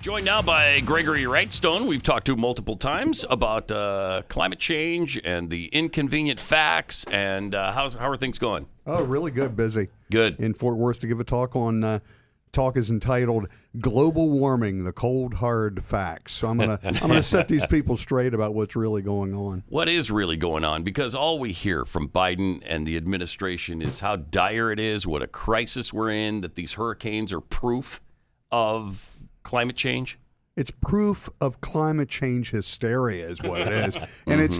Joined now by Gregory Wrightstone. We've talked to multiple times about climate change and the inconvenient facts. And how are things going? Oh, really good. Busy. Good. In Fort Worth to give a talk on. Talk is entitled "Global Warming: The Cold Hard Facts." So I'm gonna set these people straight about what's really going on. What is really going on? Because all we hear from Biden and the administration is how dire it is, what a crisis we're in, that these hurricanes are proof of climate change. It's proof of climate change hysteria is what it is. And it's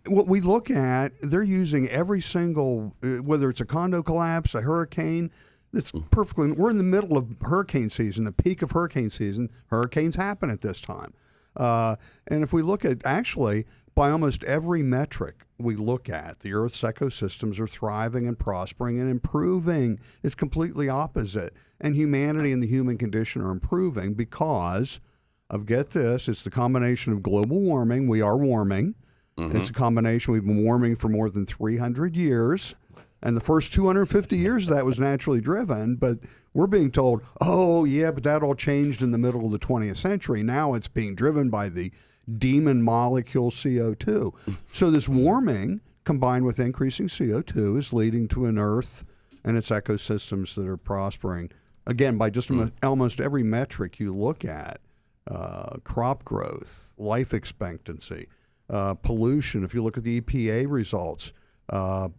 what we look at, they're using every single, whether it's a condo collapse, a hurricane, it's perfectly, we're in the middle of hurricane season, the peak of hurricane season. Hurricanes happen at this time. And if we look at, actually, by almost every metric we look at, the Earth's ecosystems are thriving and prospering and improving. It's completely opposite. And humanity and the human condition are improving because of, get this, it's the combination of global warming. We are warming. It's a combination. We've been warming for more than 300 years. And the first 250 years of that was naturally driven. But we're being told, oh, yeah, but that all changed in the middle of the 20th century. Now it's being driven by the demon molecule CO2. So this warming combined with increasing CO2 is leading to an Earth and its ecosystems that are prospering. Again, by just almost every metric you look at, crop growth, life expectancy, pollution. If you look at the EPA results, our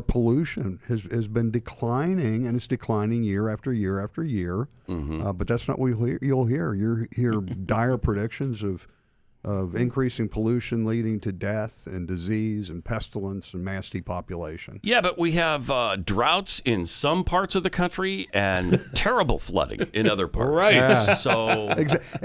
pollution has been declining, and it's declining year after year after year. But that's not what you'll hear. You'll hear dire predictions of increasing pollution leading to death and disease and pestilence and mass depopulation. Yeah, but we have droughts in some parts of the country and terrible flooding in other parts. Right. Yeah. So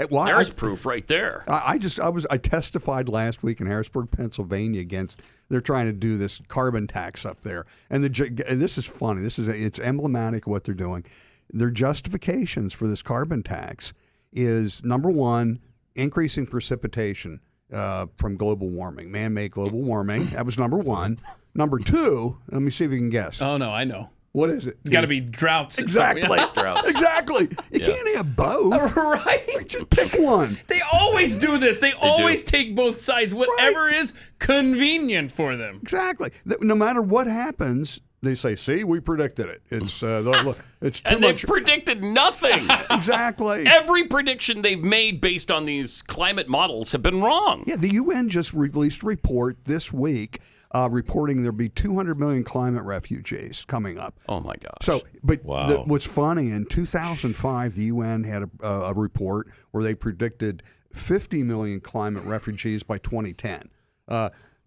there's proof right there. I testified last week in Harrisburg, Pennsylvania against, they're trying to do this carbon tax up there. And this is funny. It's emblematic of what they're doing. Their justifications for this carbon tax is, number one, increasing precipitation from global warming, man-made global warming. That was number one. Number two, let me see if you can guess. Oh, no, I know. What is it? It's got to be droughts. Exactly. Droughts. Exactly. You can't have both. Right? Just pick one. They always do this. They always take both sides, whatever is convenient for them. Exactly. No matter what happens, they say, see, we predicted it. It's look, it's too And much. they've predicted nothing. Exactly. Every prediction they've made based on these climate models have been wrong. Yeah, the UN just released a report this week reporting there'll be 200 million climate refugees coming up. Oh, my gosh. So, but Wow. what's funny, in 2005, the UN had a report where they predicted 50 million climate refugees by 2010.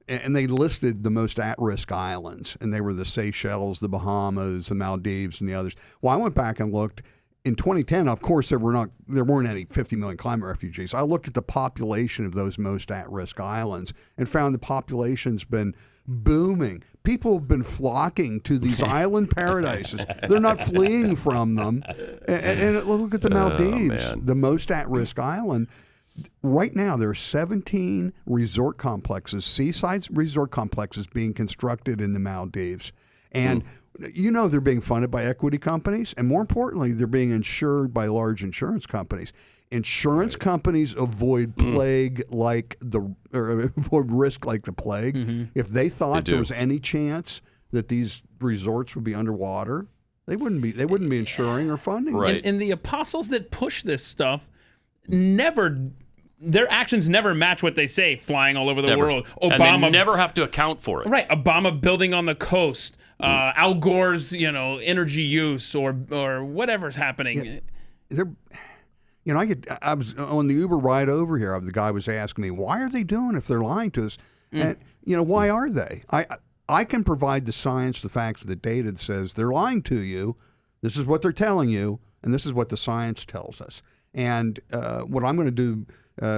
And they listed the most at-risk islands, and they were the Seychelles, the Bahamas, the Maldives, and the others. Well, I went back and looked. In 2010, of course, there weren't any 50 million climate refugees. I looked at the population of those most at-risk islands and found the population's been booming. People have been flocking to these island paradises. They're not fleeing from them. And look at the Maldives, the most at-risk island. Right now, there are 17 resort complexes, seaside resort complexes being constructed in the Maldives. And they're being funded by equity companies. And more importantly, they're being insured by large insurance companies. Insurance companies avoid avoid risk like the plague. If they thought there was any chance that these resorts would be underwater, they wouldn't be insuring or funding. Right. And the apostles that push this stuff their actions never match what they say, flying all over the world. And they never have to account for it. Right. Obama building on the coast. Al Gore's, energy use or whatever's happening. Yeah. I was on the Uber ride over here. The guy was asking me, why are they doing it if they're lying to us? And, why are they? I can provide the science, the facts, the data that says they're lying to you. This is what they're telling you, and this is what the science tells us. And what I'm going to do,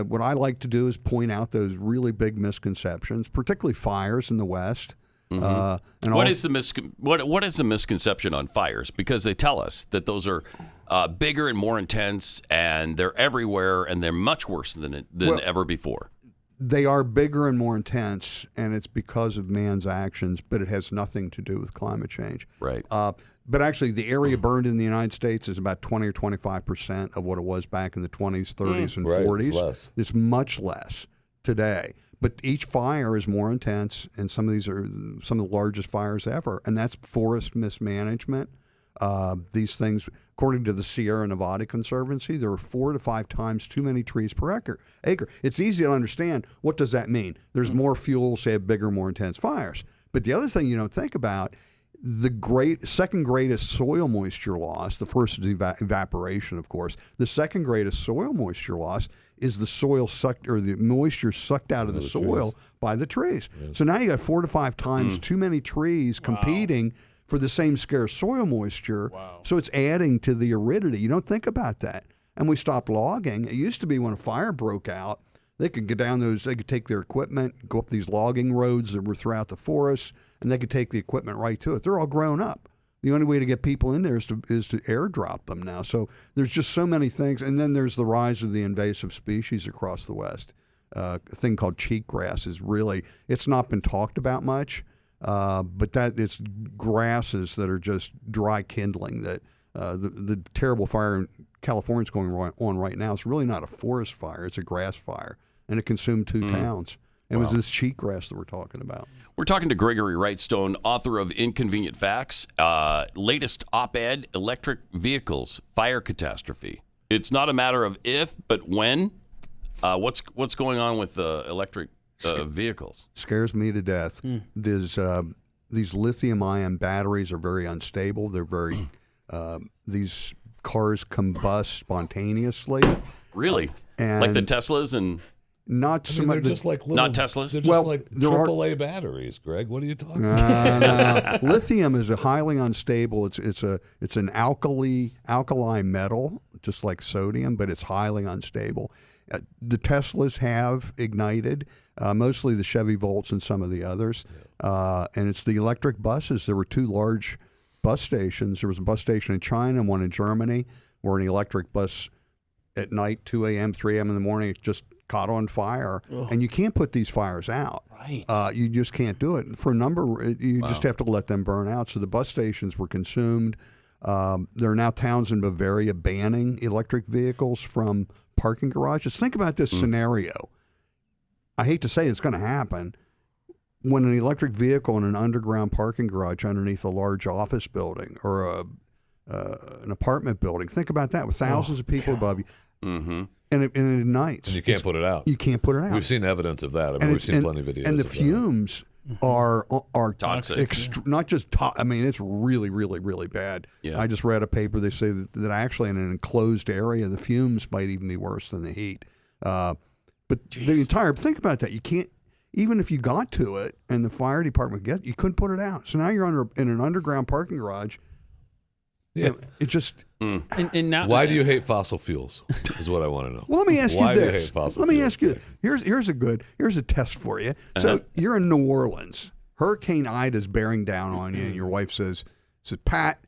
what I like to do is point out those really big misconceptions, particularly fires in the West. What is the misconception on fires? Because they tell us that those are bigger and more intense, and they're everywhere, and they're much worse than ever before. They are bigger and more intense, and it's because of man's actions, but it has nothing to do with climate change. Right. But actually, the area burned in the United States is about 20 or 25% of what it was back in the 20s, 30s, and Right, it's 40s. less. It's much less today. But each fire is more intense, and some of these are some of the largest fires ever, and that's forest mismanagement. These things, according to the Sierra Nevada Conservancy, there are 4 to 5 times too many trees per acre. It's easy to understand. What does that mean? There's more fuel, so you have bigger, more intense fires. But the other thing you don't think about, the second greatest soil moisture loss, the first is evaporation, of course. The second greatest soil moisture loss is the soil sucked, or the moisture sucked out of the soil by the trees. So now you got 4 to 5 times too many trees competing for the same scarce soil moisture. So it's adding to the aridity. You don't think about that. And we stopped logging. It used to be when a fire broke out, they could get down they could take their equipment, go up these logging roads that were throughout the forest, and they could take the equipment right to it. They're all grown up. The only way to get people in there is to airdrop them now. So there's just so many things. And then there's the rise of the invasive species across the West. A thing called cheatgrass is really, it's not been talked about much, but that it's grasses that are just dry kindling that the terrible fire in California is going on right now. It's really not a forest fire. It's a grass fire. And it consumed 2 towns. It was this cheatgrass that we're talking about. We're talking to Gregory Wrightstone, author of Inconvenient Facts, latest op-ed, Electric Vehicles, Fire Catastrophe. It's not a matter of if, but when. What's going on with electric vehicles? Scares me to death. There's these lithium-ion batteries are very unstable. They're very these cars combust spontaneously. Really? Like the Teslas and... Not so much. They're just like little, not Teslas? They're just like AAA batteries, Greg. What are you talking about? No. Lithium is a highly unstable. It's an alkali metal, just like sodium, but it's highly unstable. The Teslas have ignited, mostly the Chevy Volts and some of the others, and it's the electric buses. There were 2 large bus stations. There was a bus station in China and one in Germany, where an electric bus at night, 2 a.m., 3 a.m. in the morning, it just caught on fire. And you can't put these fires out. Right. You just can't do it. For a number, you just have to let them burn out. So the bus stations were consumed. There are now towns in Bavaria banning electric vehicles from parking garages. Think about this scenario. I hate to say it's going to happen. When an electric vehicle in an underground parking garage underneath a large office building or an apartment building, think about that with thousands of people above you. Mm-hmm. And it ignites. And you can't put it out. You can't put it out. We've seen evidence of that. We've seen plenty of videos. And the of fumes are toxic. Not just I mean, it's really, really, really bad. Yeah. I just read a paper. They say that actually in an enclosed area, the fumes might even be worse than the heat. But think about that. You can't, even if you got to it and the fire department you couldn't put it out. So now you're in an underground parking garage. Yeah. It just. And now, Why do you hate fossil fuels? Is what I want to know. Well, let me ask Why you do you this. hate fossil Let me fuels? ask you. Here's a test for you. So you're in New Orleans. Hurricane Ida's bearing down on you, and your wife says, "Pat,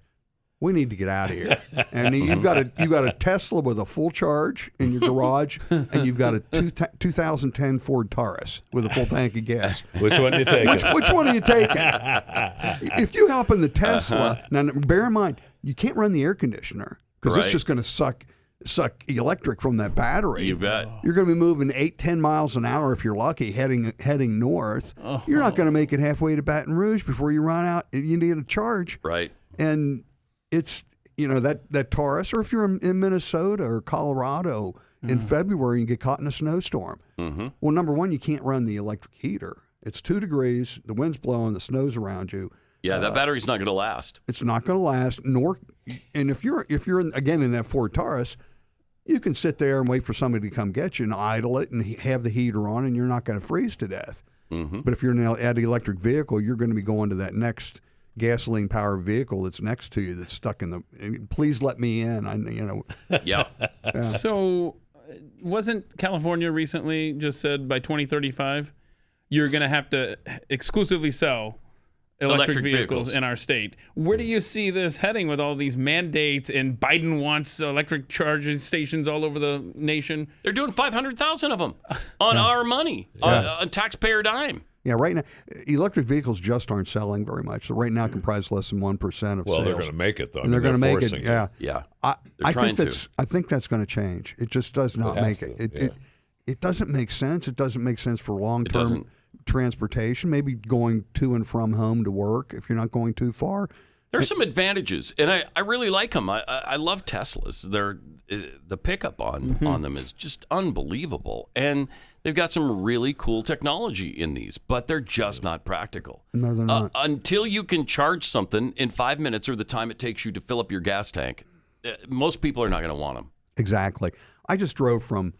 we need to get out of here." And you've got a Tesla with a full charge in your garage, and you've got a 2010 Ford Taurus with a full tank of gas. Which one do you take? Which one are you taking? If you hop in the Tesla, now bear in mind you can't run the air conditioner because Right. it's just going to suck electric from that battery. You bet. You're going to be moving 8-10 miles an hour if you're lucky, heading north. You're not going to make it halfway to Baton Rouge before you run out. You need a charge. Right. And it's, that Taurus, or if you're in Minnesota or Colorado in February and get caught in a snowstorm. Mm-hmm. Well, number one, you can't run the electric heater. It's 2 degrees, the wind's blowing, the snow's around you. Yeah, that battery's not going to last. It's not going to last. And if you're in that Ford Taurus, you can sit there and wait for somebody to come get you and idle it and have the heater on, and you're not going to freeze to death. Mm-hmm. But if you're at the electric vehicle, you're going to be going to that next gasoline powered vehicle that's next to you that's stuck in the. Please let me in. Yeah. So, wasn't California recently just said by 2035 you're going to have to exclusively sell electric Electric vehicles vehicles. in our state. Where do you see this heading with all these mandates, and Biden wants electric charging stations all over the nation? They're doing 500,000 of them on our money, on taxpayer dime. Yeah, right now, electric vehicles just aren't selling very much. They right now comprise less than 1% of Well, sales. they're going to make it though. and they're going to make it. forcing Yeah, Yeah. I They're trying think that's going to change. It just does not It has make to, it. yeah. It doesn't make sense. It doesn't make sense for long-term doesn't. transportation. Maybe going to and from home to work if you're not going too far. There's some advantages, and I really like them. I love Teslas. The pickup on them is just unbelievable, and they've got some really cool technology in these, but they're just not practical. No, they're not. Until you can charge something in 5 minutes or the time it takes you to fill up your gas tank, most people are not going to want them. Exactly. I just drove from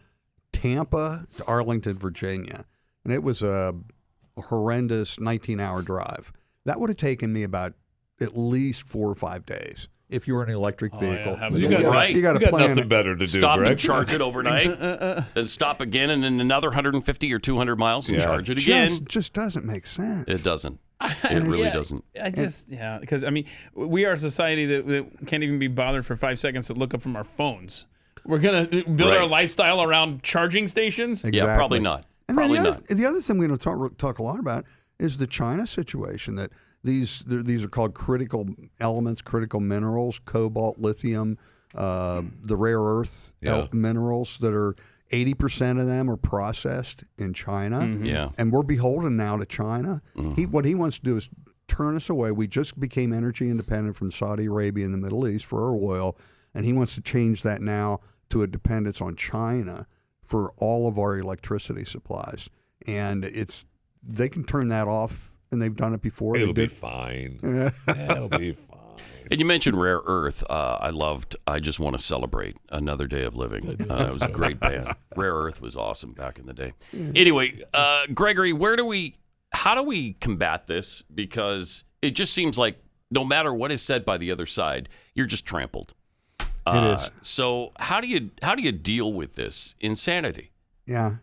Tampa to Arlington, Virginia, and it was a horrendous 19-hour drive. That would have taken me about at least 4 or 5 days if you were in an electric vehicle. having You to got, Right. You got to you got plan nothing it. better to do, Stop Greg. and charge it overnight, then stop again, and then another 150 or 200 miles and Yeah. charge it again. Just doesn't make sense. It doesn't. It really doesn't. I just, because I mean, we are a society that can't even be bothered for 5 seconds to look up from our phones. We're going to build our Right. lifestyle around charging stations. Exactly. Yeah, probably not. And Probably then not. the other thing we don't talk a lot about is the China situation. That these are called critical elements, critical minerals, cobalt, lithium, the rare earth minerals that are 80% of them are processed in China. Yeah. And we're beholden now to China. What he wants to do is turn us away. We just became energy independent from Saudi Arabia and the Middle East for our oil, and he wants to change that now to a dependence on China for all of our electricity supplies. And they can turn that off, and they've done it before. It'll They be did. fine. It'll be fine. And you mentioned Rare Earth. I Just Want to Celebrate Another Day of Living. It was a great band. Rare Earth was awesome back in the day. Anyway, Gregory, how do we combat this? Because it just seems like no matter what is said by the other side, you're just trampled. It is. So how do you deal with this insanity? Yeah.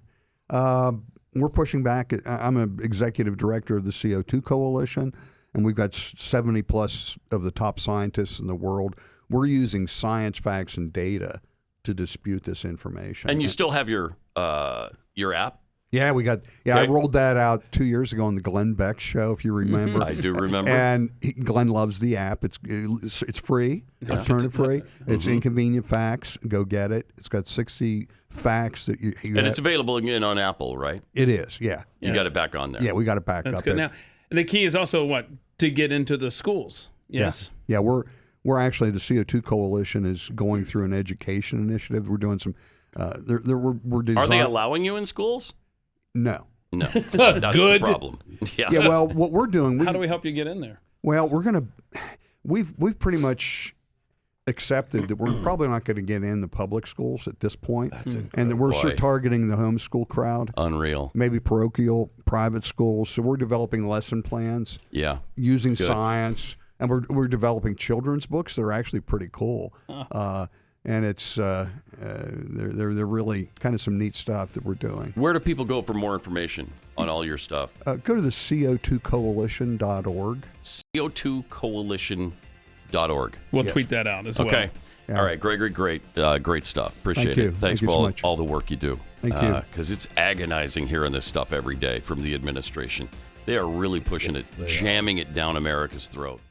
We're pushing back. I'm an executive director of the CO2 Coalition, and we've got 70 plus of the top scientists in the world. We're using science, facts, and data to dispute this information. And you still have your app? Yeah, we got. Yeah, I rolled that out 2 years ago on the Glenn Beck show, if you remember. I do remember. And Glenn loves the app. It's free. I've turned it free. It's Inconvenient Facts. Go get it. It's got 60 facts that you and it's available again on Apple, right? It is. Yeah. You got it back on there. Yeah, we got it back That's up good. there. Now, the key is also to get into the schools. Yes. Yeah, we're actually, the CO2 Coalition is going through an education initiative. We're doing some. We're Are they allowing you in schools? No. No. That's Good. the problem. Yeah. Yeah. Well, what we're doing. How do we help you get in there? Well, we've pretty much accepted that we're probably not going to get in the public schools at this point, and that we're sort of targeting the homeschool crowd, Unreal. maybe parochial private schools. So we're developing lesson plans Yeah. using science, and we're developing children's books that are actually pretty cool. And it's they're really kind of some neat stuff that we're doing. Where do people go for more information on all your stuff? Go to the co2coalition.org. CO2coalition.org. We'll tweet that out as well. Okay. Yeah. All right, Gregory, great stuff. Appreciate Thank you. it. Thanks Thank you for so all, much. all the work you do. Thank you. Because it's agonizing hearing this stuff every day from the administration. They are really pushing it, jamming it down America's throat.